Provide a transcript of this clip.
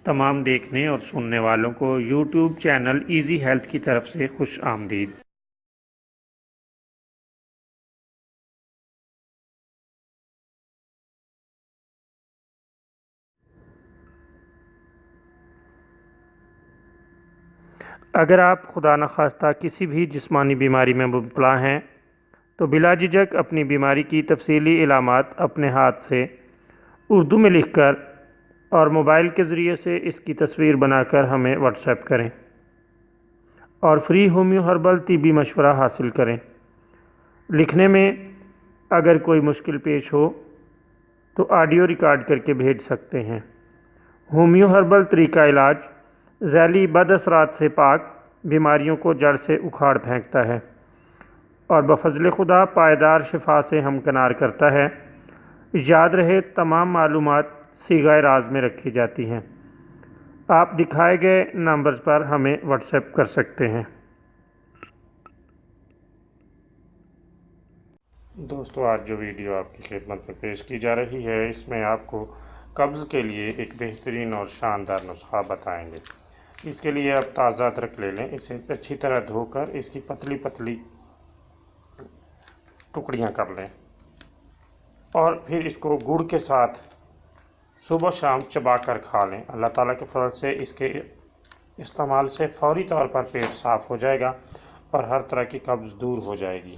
تمام دیکھنے اور سننے والوں کو یوٹیوب چینل ایزی ہیلتھ کی طرف سے خوش آمدید۔ اگر آپ خدا نخواستہ کسی بھی جسمانی بیماری میں مبتلا ہیں تو بلا جھجک اپنی بیماری کی تفصیلی علامات اپنے ہاتھ سے اردو میں لکھ کر اور موبائل کے ذریعے سے اس کی تصویر بنا کر ہمیں واٹس ایپ کریں اور فری ہومیو ہربل طبی مشورہ حاصل کریں۔ لکھنے میں اگر کوئی مشکل پیش ہو تو آڈیو ریکارڈ کر کے بھیج سکتے ہیں۔ ہومیو ہربل طریقہ علاج ذیلی بد اثرات سے پاک بیماریوں کو جڑ سے اکھاڑ پھینکتا ہے اور بفضل خدا پائیدار شفا سے ہمکنار کرتا ہے۔ یاد رہے تمام معلومات صیغہ راز میں رکھی جاتی ہیں۔ آپ دکھائے گئے نمبرز پر ہمیں واٹس ایپ کر سکتے ہیں۔ دوستو، آج جو ویڈیو آپ کی خدمت میں پیش کی جا رہی ہے اس میں آپ کو قبض کے لیے ایک بہترین اور شاندار نسخہ بتائیں گے۔ اس کے لیے آپ تازہ ادرک لے لیں، اسے اچھی طرح دھو کر اس کی پتلی پتلی ٹکڑیاں کر لیں اور پھر اس کو گڑ کے ساتھ صبح شام چبا کر کھا لیں۔ اللہ تعالیٰ کے فضل سے اس کے استعمال سے فوری طور پر پیٹ صاف ہو جائے گا اور ہر طرح کی قبض دور ہو جائے گی۔